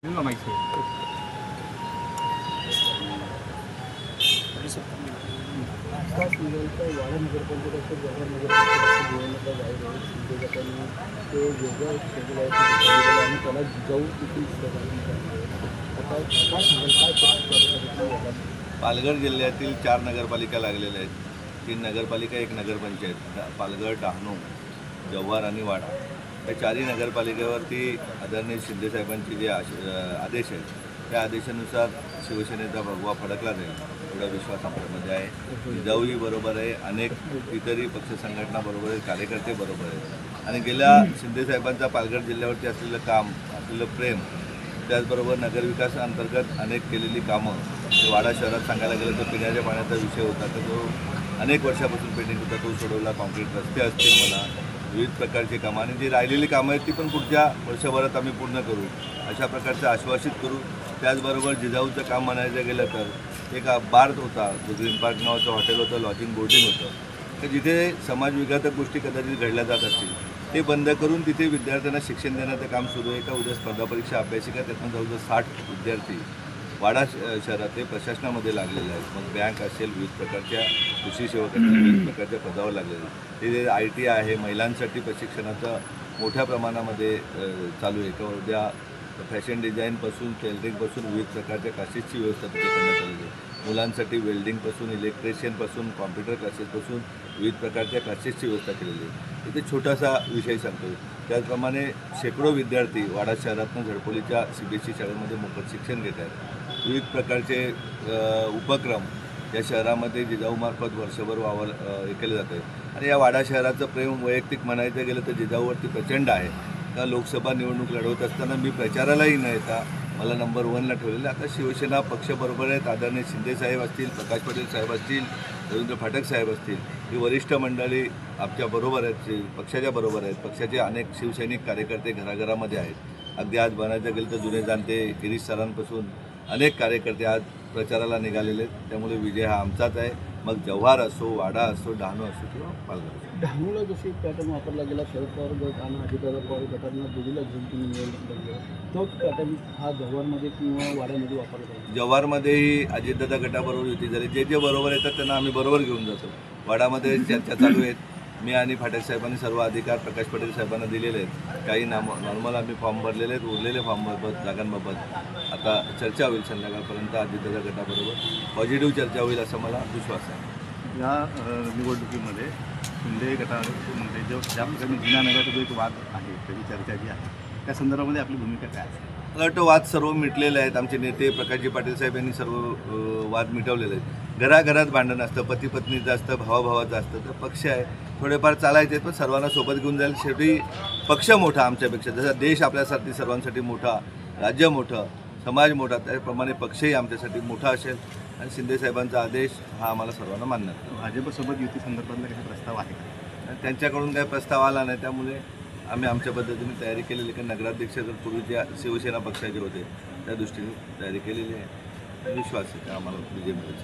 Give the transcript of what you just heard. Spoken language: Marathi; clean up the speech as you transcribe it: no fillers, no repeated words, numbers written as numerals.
माहिती वाडा नगरपंचायत जवाहर नगरपंचायत निवडणुका जाहीर आहेत. शिंदे गटाने ते वेगळं केलेलं आहे आणि त्याला जिजाऊ देखील सहभागी करणार आहे. आता काय सांगाल, काय पालघर जिल्ह्यातील 4 नगरपालिका लागलेल्या आहेत. 3 नगरपालिका, 1 नगरपंचायत. पालघर, डहाणू, जव्हार आणि वाडा या 4ही नगरपालिकेवरती आदरणीय शिंदेसाहेबांचे जे आदेश आहेत त्या आदेशानुसार शिवसेनेचा भगवा फडकला जाईल एवढा विश्वास आपल्यामध्ये आहे. जिजाऊही बरोबर आहे, अनेक इतरही पक्ष संघटना बरोबर आहेत, कार्यकर्ते बरोबर आहेत आणि गेल्या शिंदेसाहेबांचा पालघर जिल्ह्यावरती असलेलं काम, असलेलं प्रेम, त्याचबरोबर नगरविकासाअंतर्गत अनेक केलेली कामं. वाडा शहरात सांगायला गेलं तर पिण्याच्या पाण्याचा विषय होता तर तो अनेक वर्षापासून पेंडिंग होता, तो सोडवला. कॉन्क्रीट रस्ते असतील म्हणा, विविध प्रकारची कामं आणि जी राहिलेली कामं आहेत ती पण पुढच्या वर्षभरात आम्ही पूर्ण करू अशा प्रकारचं आश्वासित करू. त्याचबरोबर जिजाऊचं काम म्हणायचं गेलं तर एक बार होता, जो ग्रीन पार्क नावाचं हॉटेल होतं, लॉजिंग बोर्डिंग होतं, तर जिथे समाजविघातक गोष्टी कदाचित घडल्या जात असतील ते बंद करून तिथे विद्यार्थ्यांना शिक्षण देण्याचं काम सुरू आहे. का उद्या स्पर्धा परीक्षा अभ्यासिका त्यातून जवळजवळ 60 विद्यार्थी वाडा शहरातले प्रशासनामध्ये लागलेले आहेत. मग बँक असेल, विविध प्रकारच्या कृषी सेवक असेल, विविध प्रकारच्या पदावर लागलेले आहेत. तिथे ITI आहे, महिलांसाठी प्रशिक्षणाचं मोठ्या प्रमाणामध्ये चालू आहे. किंवा उद्या फॅशन डिझाईनपासून टेलरिंगपासून विविध प्रकारच्या क्लासेसची व्यवस्था तिथे करण्यात आलेली आहे. मुलांसाठी वेल्डिंगपासून, इलेक्ट्रिशियनपासून, कॉम्प्युटर क्लासेसपासून विविध प्रकारच्या क्लासेसची व्यवस्था केलेली आहे. इथे छोटासा विषय सांगतो. त्याचप्रमाणे शेकडो विद्यार्थी वाडा शहरातून झडपोलीच्या CBSE शाळेमध्ये मोफत शिक्षण घेत आहेत. विविध प्रकारचे उपक्रम या शहरामध्ये जिजाऊमार्फत वर्षभर हे केलं जातं आहे. आणि या वाडा शहराचं प्रेम वैयक्तिक म्हणायचं गेलं तर जिजाऊवरती प्रचंड आहे. का लोकसभा निवडणूक लढवत असताना मी प्रचारालाही न येता मला नंबर 1ला ठेवलेलं. आता शिवसेना पक्ष बरोबर आहेत. आदरणीय शिंदेसाहेब असतील, प्रकाश पटेल साहेब असतील, रवींद्र फाटक साहेब असतील, ही वरिष्ठ मंडळी आमच्याबरोबर आहेत, पक्षाच्या बरोबर आहेत. पक्षाचे अनेक शिवसैनिक कार्यकर्ते घराघरामध्ये आहेत. अगदी आज बनायचं गेलं तर जुने जाणते गिरीश सरांपासून अनेक कार्यकर्ते आज प्रचाराला निघालेले आहेत. त्यामुळे विजय हा आमचाच आहे. मग जव्हार असो, वाडा असो, डहाणू असो किंवा पालघर असो. डहाणूला जशी पॅटर्न वापरला गेला, शरद पवार गट आणि अजितदादा पवार गटांना दोघीला घेऊन तुम्ही निवडणूक लढली, तोच पॅटर्न हा जव्हारमध्ये किंवा वाड्यामध्ये वापरला जातो. जव्हारमध्येही अजितदादा गटाबरोबर युती झाली. जे जे बरोबर येतात त्यांना आम्ही बरोबर घेऊन जातो. वाडामध्ये चर्चा चालू आहेत. मी आणि फाटक साहेबांनी सर्व अधिकार प्रकाश पटेल साहेबांना दिलेले आहेत. काही नॉर्मल आम्ही फॉर्म भरलेले आहेत. उरलेले फॉर्मबाबत, जागांबाबत आता चर्चा होईल. संध्याकाळपर्यंत अजितदादा गटाबरोबर पॉझिटिव्ह चर्चा होईल असा मला विश्वास आहे. या निवडणुकीमध्ये शिंदे गटामध्ये ज्या प्रकारे जुन्यानगराचा जो एक वाद आहे, त्याची चर्चा जी आहे, त्या संदर्भामध्ये आपली भूमिका काय आहे? मला वाटतं वाद सर्व मिटलेले आहेत. आमचे नेते प्रकाशजी पाटील साहेब यांनी सर्व वाद मिटवलेले आहेत. घराघरात भांडण असतं, पती पत्नीचं असतं, भावाभावाचं असतं. तर पक्ष आहे, थोडेफार चालायचे पण सर्वांना सोबत घेऊन जाईल. शेवटी पक्ष मोठा आमच्यापेक्षा, जसा देश आपल्यासाठी सर्वांसाठी मोठा, राज्य मोठं, समाज मोठा, त्याप्रमाणे पक्षही आमच्यासाठी मोठा असेल आणि शिंदेसाहेबांचा आदेश हा आम्हाला सर्वांना मान्य आहे. भाजपसोबत युती संदर्भातला काही प्रस्ताव आहे का? त्यांच्याकडून काही प्रस्ताव आला नाही, त्यामुळे आम्ही आमच्या पद्धतीने तयारी केलेली. कारण नगराध्यक्ष जर पूर्वीच्या शिवसेना पक्षाचे होते त्या दृष्टीने तयारी केलेली आहे. विश्वास आहे की आम्हाला विजय मिळेल.